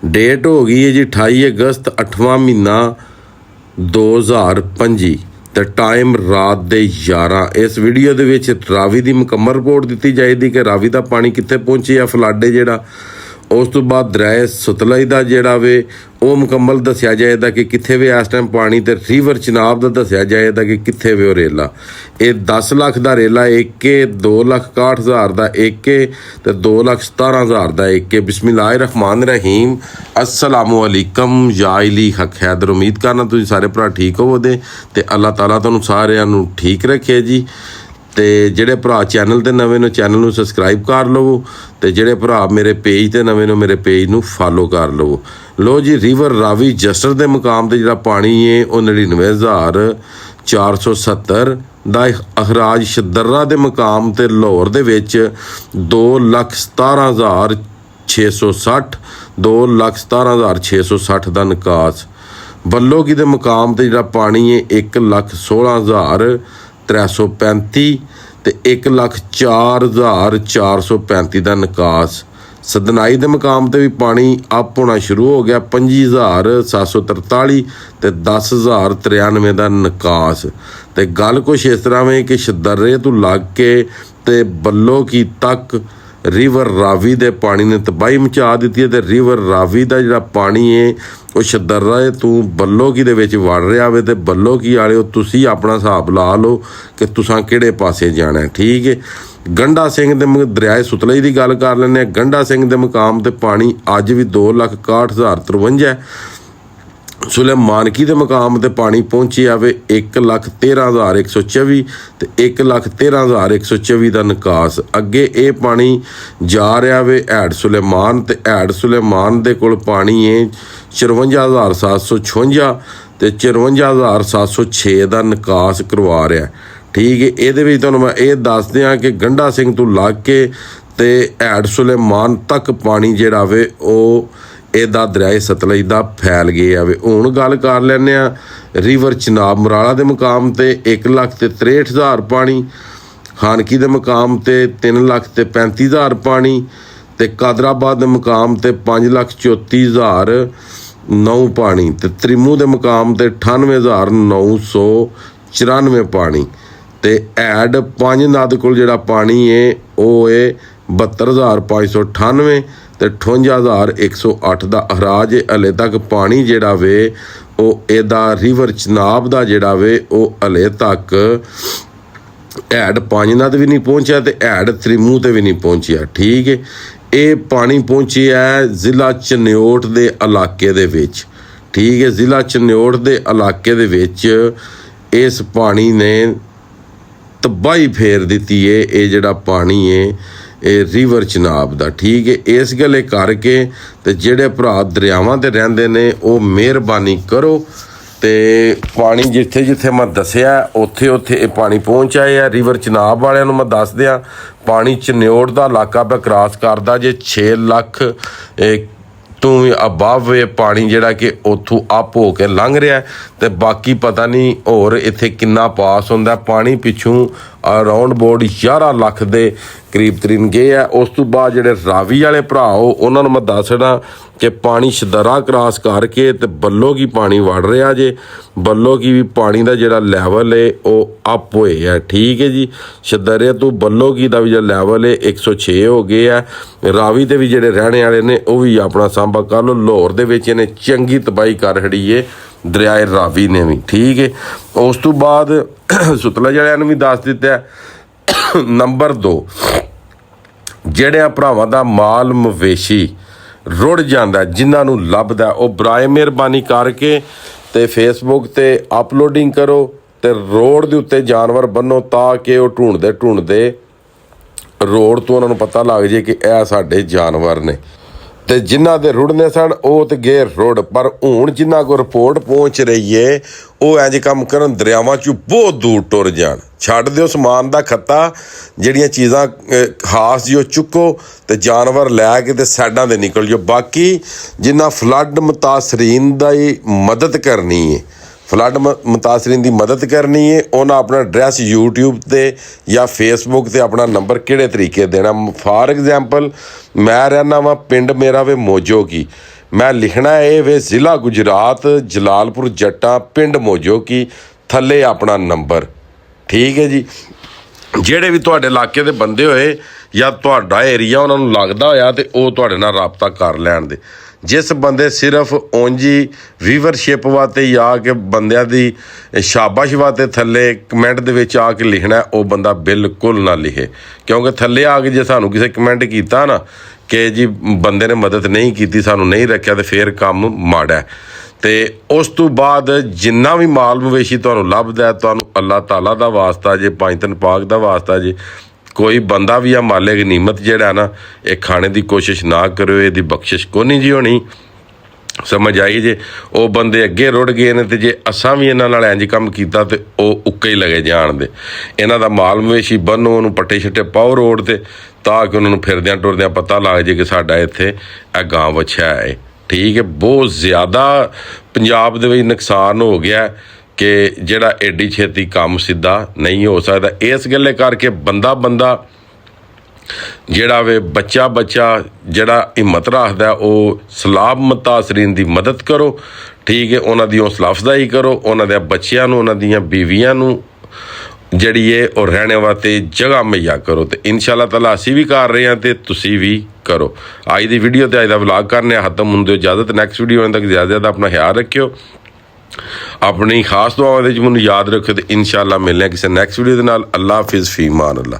Date हो गई है जी 28 अगस्त 8वां महीना 2025 ਤੇ ਟਾਈਮ ਰਾਤ ਦੇ 11। ਇਸ ਵੀਡੀਓ ਦੇ ਵਿੱਚ ਰਾਵੀ ਦੀ ਮੁਕੰਮਲ ਰਿਪੋਰਟ ਦਿੱਤੀ ਜਾਏਗੀ ਕਿ ਰਾਵੀ ਦਾ ਪਾਣੀ ਕਿੱਥੇ ਪਹੁੰਚਿਆ, ਫਲੱਡ ਜਿਹੜਾ। ਉਸ ਤੋਂ ਬਾਅਦ ਦਰਿਆ ਸਤਲੁਜ ਦਾ ਜਿਹੜਾ ਵੇ ਉਹ ਮੁਕੰਮਲ ਦੱਸਿਆ ਜਾਏਗਾ ਕਿ ਕਿੱਥੇ ਵੇ ਇਸ ਟਾਈਮ ਪਾਣੀ, ਤੇ ਰਿਵਰ ਚਨਾਬ ਦਾ ਦੱਸਿਆ ਜਾਏਗਾ ਕਿ ਕਿੱਥੇ ਵੇ ਉਹ ਰੇਲਾ। ਇਹ 10 ਲੱਖ ਦਾ ਰੇਲਾ ਇੱਕ ਏ, 2,61,000 ਦਾ ਇੱਕ ਏ ਤੇ 2,17,000 ਦਾ ਇੱਕ ਏ। ਬਿਸਮਿल्लाह रहमान रहीम। अस्सलामु अलैकुम या इली हक हैदर। उम्मीद करना तुसीं सारे भरा ठीक होवोगे ते अल्लाह ताला तुहानूं सारिਆਂ ਨੂੰ ठीक रखे जी। ਤੇ ਜਿਹੜੇ ਭਰਾ ਚੈਨਲ 'ਤੇ ਨਵੇਂ ਨੇ ਚੈਨਲ ਨੂੰ ਸਬਸਕ੍ਰਾਈਬ ਕਰ ਲਵੋ, ਤੇ ਜਿਹੜੇ ਭਰਾ ਮੇਰੇ ਪੇਜ 'ਤੇ ਨਵੇਂ ਨੇ ਮੇਰੇ ਪੇਜ ਨੂੰ ਫਾਲੋ ਕਰ ਲਵੋ। ਲੋ ਜੀ, ਰਿਵਰ ਰਾਵੀ ਜਸਰ ਦੇ ਮੁਕਾਮ 'ਤੇ ਜਿਹੜਾ ਪਾਣੀ ਹੈ ਉਹ 99,470 ਦਾ ਅਖਰਾਜ ਸ਼ਦਰਾ ਦੇ ਮੁਕਾਮ 'ਤੇ ਲਾਹੌਰ ਦੇ ਵਿੱਚ 2,17,660 2,17,660 ਦਾ ਨਿਕਾਸ। ਬੱਲੋਗੀ ਦੇ ਮੁਕਾਮ 'ਤੇ ਜਿਹੜਾ ਪਾਣੀ ਹੈ 1,16,335 ਤੇ 1,04,435 ਦਾ ਨਿਕਾਸ। ਸਦਨਾਈ ਦੇ ਮੁਕਾਮ 'ਤੇ ਵੀ ਪਾਣੀ ਅਪ ਹੋਣਾ ਸ਼ੁਰੂ ਹੋ ਗਿਆ 25,743 ਤੇ 10,093 ਦਾ ਨਿਕਾਸ। ਤੇ ਗੱਲ ਕੁਛ ਇਸ ਤਰ੍ਹਾਂ ਵੇ ਕਿ ਸ਼ਦਰੇ ਤੋਂ ਲੱਗ ਕੇ ਤੇ ਬੱਲੋਗੀ ਤੱਕ ਰਿਵਰ ਰਾਵੀ ਦੇ ਪਾਣੀ ਨੇ ਤਬਾਹੀ ਮਚਾ ਦਿੱਤੀ ਹੈ। ਤੇ ਰਿਵਰ ਰਾਵੀ ਦਾ ਜਿਹੜਾ ਪਾਣੀ ਹੈ ਉਹ ਸ਼ਦਰਾ ਤੋਂ ਬੱਲੋਗੀ ਦੇ ਵਿੱਚ ਵੜ ਰਿਹਾ ਵੇ। ਤੇ ਬੱਲੋਗੀ ਵਾਲਿਓ ਤੁਸੀਂ ਆਪਣਾ ਹਿਸਾਬ ਲਾ ਲਓ ਕਿ ਤੁਸੀਂ ਕਿਹੜੇ ਪਾਸੇ ਜਾਣਾ, ਠੀਕ ਹੈ। ਗੰਡਾ ਸਿੰਘ ਦੇ ਦਰਿਆਏ ਸਤਲੁਜ ਦੀ ਗੱਲ ਕਰ ਲੈਂਦੇ ਹਾਂ। ਗੰਡਾ ਸਿੰਘ ਦੇ ਮੁਕਾਮ 'ਤੇ ਪਾਣੀ ਅੱਜ ਵੀ 2,61,053 ਹੈ। ਸੁਲੇਮਾਨਕੀ ਦੇ ਮੁਕਾਮ 'ਤੇ ਪਾਣੀ ਪਹੁੰਚਿਆ ਵੇ 1,13,124 ਤੇ 1,13,124 ਦਾ ਨਿਕਾਸ। ਅੱਗੇ ਇਹ ਪਾਣੀ ਜਾ ਰਿਹਾ ਵੇ ਐਡ ਸੁਲੇਮਾਨ, ਤੇ ਐਡ ਸੁਲੇਮਾਨ ਦੇ ਕੋਲ ਪਾਣੀ ਹੈ 54,756 ਤੇ 54,706 ਦਾ ਨਿਕਾਸ ਕਰਵਾ ਰਿਹਾ, ਠੀਕ ਹੈ। ਇਹਦੇ ਵਿੱਚ ਤੁਹਾਨੂੰ ਮੈਂ ਇਹ ਦੱਸ ਦਿਆਂ ਕਿ ਗੰਡਾ ਸਿੰਘ ਤੋਂ ਲੱਗ ਕੇ ਤੇ ਐਡ ਸੁਲੇਮਾਨ ਤੱਕ ਪਾਣੀ ਜਿਹੜਾ ਵੇ ਉਹ ਇਹਦਾ ਦਰਿਆਏ ਸਤਲੁਜ ਦਾ ਫੈਲ ਗਿਆ ਵੇ। ਹੁਣ ਗੱਲ ਕਰ ਲੈਂਦੇ ਹਾਂ ਰਿਵਰ ਚਨਾਬ ਮਰਾਲਾ ਦੇ ਮੁਕਾਮ 'ਤੇ 1,63,000 ਪਾਣੀ, ਖਾਨਕੀ ਦੇ ਮੁਕਾਮ 'ਤੇ 3,35,000 ਪਾਣੀ, ਤੇ ਕਾਦਰਾਬਾਦ ਦੇ ਮੁਕਾਮ 'ਤੇ 5,34,009 ਪਾਣੀ, ਤੇ ਤ੍ਰਿਮੂ ਦੇ ਮੁਕਾਮ 'ਤੇ 98,994 ਪਾਣੀ, ਤੇ ਐਡ ਪੰਜ ਨਦ ਕੋਲ ਜਿਹੜਾ ਪਾਣੀ ਹੈ ਉਹ ਹੈ 72,598 ਤੇ 58,108 ਦਾ ਅਖਰਾਜ। ਹਲੇ ਤੱਕ ਪਾਣੀ ਜਿਹੜਾ ਵੇ ਉਹ ਇਹਦਾ ਰਿਵਰ ਚਨਾਬ ਦਾ ਜਿਹੜਾ ਵੇ ਉਹ ਹਲੇ ਤੱਕ ਐਡ ਪੰਜ ਨਦ ਵੀ ਨਹੀਂ ਪਹੁੰਚਿਆ ਤੇ ਐਡ ਤ੍ਰਿਮੂ ਤੇ ਵੀ ਨਹੀਂ ਪਹੁੰਚਿਆ, ਠੀਕ ਹੈ। ਇਹ ਪਾਣੀ ਪਹੁੰਚਿਆ ਜ਼ਿਲ੍ਹਾ ਚਨਿਓਟ ਦੇ ਇਲਾਕੇ ਦੇ ਵਿੱਚ, ਠੀਕ ਹੈ। ਜ਼ਿਲ੍ਹਾ ਚਨਿਓਟ ਦੇ ਇਲਾਕੇ ਦੇ ਵਿੱਚ ਇਸ ਪਾਣੀ ਨੇ ਤਬਾਹੀ ਫੇਰ ਦਿੱਤੀ ਹੈ। ਇਹ ਜਿਹੜਾ ਪਾਣੀ ਹੈ ਇਹ ਰਿਵਰ ਚਨਾਬ ਦਾ, ਠੀਕ ਹੈ। ਇਸ ਗੱਲੇ ਕਰਕੇ ਤੇ ਜਿਹੜੇ ਭਰਾ ਦਰਿਆਵਾਂ 'ਤੇ ਰਹਿੰਦੇ ਨੇ ਉਹ ਮਿਹਰਬਾਨੀ ਕਰੋ ਤੇ ਪਾਣੀ ਜਿੱਥੇ ਜਿੱਥੇ ਮੈਂ ਦੱਸਿਆ ਉੱਥੇ ਉੱਥੇ ਇਹ ਪਾਣੀ ਪਹੁੰਚਿਆ ਹੈ। ਰਿਵਰ ਚਨਾਬ ਵਾਲਿਆਂ ਨੂੰ ਮੈਂ ਦੱਸ ਦਿਆਂ ਪਾਣੀ ਚਨਿਓਟ ਦਾ ਇਲਾਕਾ ਪਾ ਕ੍ਰਾਸ ਕਰਦਾ ਜੇ 6 ਲੱਖ ਤੋਂ ਵੀ ਅਬਵ ਇਹ ਪਾਣੀ ਜਿਹੜਾ ਕਿ ਉੱਥੋਂ ਅਪ ਹੋ ਕੇ ਲੰਘ ਰਿਹਾ, ਤੇ ਬਾਕੀ ਪਤਾ ਨਹੀਂ ਹੋਰ ਇੱਥੇ ਕਿੰਨਾ ਪਾਸ ਹੁੰਦਾ ਪਾਣੀ। ਪਿੱਛੋਂ ਅਰਾਊਂਡ ਬੋਰਡ 11 ਲੱਖ ਦੇ ਕਰੀਬ ਤਰੀਨ ਗਏ ਆ। ਉਸ ਤੋਂ ਬਾਅਦ ਜਿਹੜੇ ਰਾਵੀ ਵਾਲੇ ਭਰਾ ਉਹਨਾਂ ਨੂੰ ਮੈਂ ਦੱਸਦਾ ਕਿ ਪਾਣੀ ਸ਼ਦਰਾ ਕ੍ਰਾਸ ਕਰਕੇ ਤੇ ਬੱਲੋਗੀ ਪਾਣੀ ਵੜ ਰਿਹਾ ਜੇ। ਬੱਲੋਗੀ ਵੀ ਪਾਣੀ ਦਾ ਜਿਹੜਾ ਲੈਵਲ ਹੈ ਉਹ ਅਪ ਹੋਏ ਆ, ਠੀਕ ਹੈ ਜੀ। ਸ਼ਦਰੇ ਤੋਂ ਬੱਲੋਗੀ ਦਾ ਵੀ ਜਿਹੜਾ ਲੈਵਲ ਹੈ 106 ਹੋ ਗਏ ਆ। ਰਾਵੀ ਦੇ ਵੀ ਜਿਹੜੇ ਰਹਿਣੇ ਵਾਲੇ ਨੇ ਉਹ ਵੀ ਆਪਣਾ ਸਾਂਭਾ ਕਰ ਲਓ। ਲਾਹੌਰ ਦੇ ਵਿੱਚ ਇਹਨੇ ਚੰਗੀ ਤਬਾਹੀ ਕਰ ਛੜੀ ਏ ਦਰਿਆਏ ਰਾਵੀ ਨੇ ਵੀ, ਠੀਕ ਹੈ। ਉਸ ਤੋਂ ਬਾਅਦ ਸਤਲੁਜ ਵਾਲਿਆਂ ਨੂੰ ਵੀ ਦੱਸ ਦਿੱਤਾ। ਨੰਬਰ 2, ਜਿਹੜਿਆਂ ਭਰਾਵਾਂ ਦਾ ਮਾਲ ਮਵੇਸ਼ੀ ਰੁੜ ਜਾਂਦਾ, ਜਿਨ੍ਹਾਂ ਨੂੰ ਲੱਭਦਾ, ਉਹ ਬਰਾਏ ਮਿਹਰਬਾਨੀ ਕਰਕੇ ਤੇ ਫੇਸਬੁੱਕ 'ਤੇ ਅਪਲੋਡਿੰਗ ਕਰੋ ਤੇ ਰੋਡ ਦੇ ਉੱਤੇ ਜਾਨਵਰ ਬੰਨੋ ਤਾਂ ਕਿ ਉਹ ਢੂੰਡਦੇ ਰੋਡ ਤੋਂ ਉਹਨਾਂ ਨੂੰ ਪਤਾ ਲੱਗ ਜੇ ਕਿ ਇਹ ਸਾਡੇ ਜਾਨਵਰ ਨੇ। ਤੇ ਜਿਨ੍ਹਾਂ ਦੇ ਰੁੜਨੇ ਸਨ ਉਹ ਤੇ ਗਏ ਰੁੜ, ਪਰ ਹੁਣ ਜਿਨ੍ਹਾਂ ਕੋਲ ਰਿਪੋਰਟ ਪਹੁੰਚ ਰਹੀ ਹੈ ਉਹ ਇੰਝ ਕੰਮ ਕਰਨ ਦਰਿਆਵਾਂ 'ਚੋਂ ਬਹੁਤ ਦੂਰ ਟੁਰ ਜਾਣ। ਛੱਡ ਦਿਓ ਸਮਾਨ ਦਾ ਖੱਤਾ, ਜਿਹੜੀਆਂ ਚੀਜ਼ਾਂ ਖਾਸ ਜੀ ਉਹ ਚੁੱਕੋ ਤੇ ਜਾਨਵਰ ਲੈ ਕੇ ਤੇ ਸਾਈਡਾਂ 'ਤੇ ਨਿਕਲ ਜਾਓ। ਬਾਕੀ ਜਿਨ੍ਹਾਂ ਫਲੱਡ ਮੁਤਾਸਰੀਨ ਦਾ ਹੀ ਮਦਦ ਕਰਨੀ ਹੈ, ਫਲੱਡ ਮੁਤਾਸਰੀਨ ਦੀ ਮਦਦ ਕਰਨੀ ਹੈ, ਉਹਨਾਂ ਆਪਣਾ ਐਡਰੈਸ YouTube 'ਤੇ ਜਾਂ Facebook 'ਤੇ ਆਪਣਾ ਨੰਬਰ ਕਿਹੜੇ ਤਰੀਕੇ ਦੇਣਾ। ਫਾਰ ਐਗਜ਼ਾਮਪਲ ਮੈਂ ਰਹਿੰਦਾ ਵਾਂ ਪਿੰਡ ਮੇਰਾ ਵੇ ਮੋਜੋ ਕੀ, ਮੈਂ ਲਿਖਣਾ ਇਹ ਵੇ ਜ਼ਿਲ੍ਹਾ ਗੁਜਰਾਤ, ਜਲਾਲਪੁਰ ਜੱਟਾਂ, ਪਿੰਡ ਮੋਜੋ ਕੀ, ਥੱਲੇ ਆਪਣਾ ਨੰਬਰ। ਠੀਕ ਹੈ ਜੀ। ਜਿਹੜੇ ਵੀ ਤੁਹਾਡੇ ਇਲਾਕੇ ਦੇ ਬੰਦੇ ਹੋਏ ਜਾਂ ਤੁਹਾਡਾ ਏਰੀਆ ਉਹਨਾਂ ਨੂੰ ਲੱਗਦਾ ਹੋਇਆ ਤੇ ਉਹ ਤੁਹਾਡੇ ਨਾਲ ਰਾਬਤਾ ਕਰ ਲੈਣ ਦੇ। ਜਿਸ ਬੰਦੇ ਸਿਰਫ ਉਂਝੀ ਵੀਵਰਸ਼ਿਪ ਵਾਸਤੇ ਜਾਂ ਕਿ ਬੰਦਿਆਂ ਦੀ ਸ਼ਾਬਾਸ਼ ਵਾਸਤੇ ਥੱਲੇ ਕਮੈਂਟ ਦੇ ਵਿੱਚ ਆ ਕੇ ਲਿਖਣਾ, ਉਹ ਬੰਦਾ ਬਿਲਕੁਲ ਨਾ ਲਿਖੇ, ਕਿਉਂਕਿ ਥੱਲੇ ਆ ਕੇ ਜੇ ਸਾਨੂੰ ਕਿਸੇ ਕਮੈਂਟ ਕੀਤਾ ਨਾ ਕਿ ਜੀ ਬੰਦੇ ਨੇ ਮਦਦ ਨਹੀਂ ਕੀਤੀ, ਸਾਨੂੰ ਨਹੀਂ ਰੱਖਿਆ, ਤੇ ਫਿਰ ਕੰਮ ਮਾੜਾ। ਤੇ ਉਸ ਤੋਂ ਬਾਅਦ ਜਿੰਨਾ ਵੀ ਮਾਲ ਮਵੇਸ਼ੀ ਤੁਹਾਨੂੰ ਲੱਭਦਾ, ਤੁਹਾਨੂੰ ਅੱਲਾਹ ਤਾਲਾ ਦਾ ਵਾਸਤਾ ਜੇ, ਪੰਜ ਦਿਨ ਪਾਕ ਦਾ ਵਾਸਤਾ ਜੇ, ਕੋਈ ਬੰਦਾ ਵੀ ਆ ਮਾਲੇ ਗਨੀਮਤ ਜਿਹੜਾ ਨਾ ਇਹ ਖਾਣੇ ਦੀ ਕੋਸ਼ਿਸ਼ ਨਾ ਕਰਿਓ, ਇਹਦੀ ਬਖਸ਼ਿਸ਼ ਕੋਈ ਨਹੀਂ ਜੀ ਹੋਣੀ। ਸਮਝ ਆਈ ਜੇ। ਉਹ ਬੰਦੇ ਅੱਗੇ ਰੁੜ ਗਏ ਨੇ, ਤੇ ਜੇ ਅਸਾਂ ਵੀ ਇਹਨਾਂ ਨਾਲ ਇੰਜ ਕੰਮ ਕੀਤਾ ਤੇ ਉਹ ਉੱਕੇ ਹੀ ਲਗੇ ਜਾਣ ਦੇ। ਇਹਨਾਂ ਦਾ ਮਾਲ ਮਵੇਸ਼ੀ ਬੰਨੋ, ਉਹਨੂੰ ਪੱਟੇ ਛੱਟੇ ਪਾਓ ਰੋਡ ਤੇ, ਤਾਂ ਕਿ ਉਹਨਾਂ ਨੂੰ ਫਿਰਦਿਆਂ ਟੁਰਦਿਆਂ ਪਤਾ ਲੱਗ ਜੇ ਕਿ ਸਾਡਾ ਇੱਥੇ ਇਹ ਗਾਂ ਵੱਛਾ ਹੈ। ਠੀਕ ਹੈ। ਬਹੁਤ ਜ਼ਿਆਦਾ ਪੰਜਾਬ ਦੇ ਵਿੱਚ ਨੁਕਸਾਨ ਹੋ ਗਿਆ ਕਿ ਜਿਹੜਾ ਐਡੀ ਛੇਤੀ ਕੰਮ ਸਿੱਧਾ ਨਹੀਂ ਹੋ ਸਕਦਾ। ਇਸ ਗੱਲੇ ਕਰਕੇ ਬੰਦਾ ਜਿਹੜਾ ਵੇ, ਬੱਚਾ ਜਿਹੜਾ ਹਿੰਮਤ ਰੱਖਦਾ, ਉਹ ਸਲਾਬ ਮੁਤਾਸਰੀਨ ਦੀ ਮਦਦ ਕਰੋ। ਠੀਕ ਹੈ। ਉਹਨਾਂ ਦੀ ਹੌਸਲਾ ਅਫਜ਼ਾਈ ਕਰੋ, ਉਹਨਾਂ ਦੇ ਬੱਚਿਆਂ ਨੂੰ, ਉਹਨਾਂ ਦੀਆਂ ਬੀਵੀਆਂ ਨੂੰ ਜਿਹੜੀ ਹੈ ਉਹ ਰਹਿਣ ਵਾਸਤੇ ਜਗ੍ਹਾ ਮੁਹੱਈਆ ਕਰੋ। ਤੇ ਇਨਸ਼ਾਅੱਲਾ ਤਾਲਾ ਅਸੀਂ ਵੀ ਕਰ ਰਹੇ ਹਾਂ ਤੇ ਤੁਸੀਂ ਵੀ ਕਰੋ। ਅੱਜ ਦੀ ਵੀਡੀਓ ਤੇ ਅੱਜ ਦਾ ਵਲੌਗ ਕਰਨੇ ਖਤਮ ਹੁੰਦੇ ਇਜਾਜ਼ਤ। ਨੈਕਸਟ ਵੀਡੀਓ ਆਉਣ ਤੱਕ ਜ਼ਿਆਦਾ ਆਪਣਾ ਖਿਆਲ ਰੱਖਿਓ, ਆਪਣੀ ਖਾਸ ਦੁਆਵਾਂ ਦੇ ਵਿੱਚ ਮੈਨੂੰ ਯਾਦ ਰੱਖਿਓ, ਤੇ ਇਨਸ਼ਾਅੱਲਾ ਮਿਲਦੇ ਹਾਂ ਕਿਸੇ ਨੈਕਸਟ ਵੀਡੀਓ ਦੇ ਨਾਲ। ਅੱਲਾ ਹਾਫਿਜ਼, ਫੀ ਅਮਾਨ ਅੱਲਾ।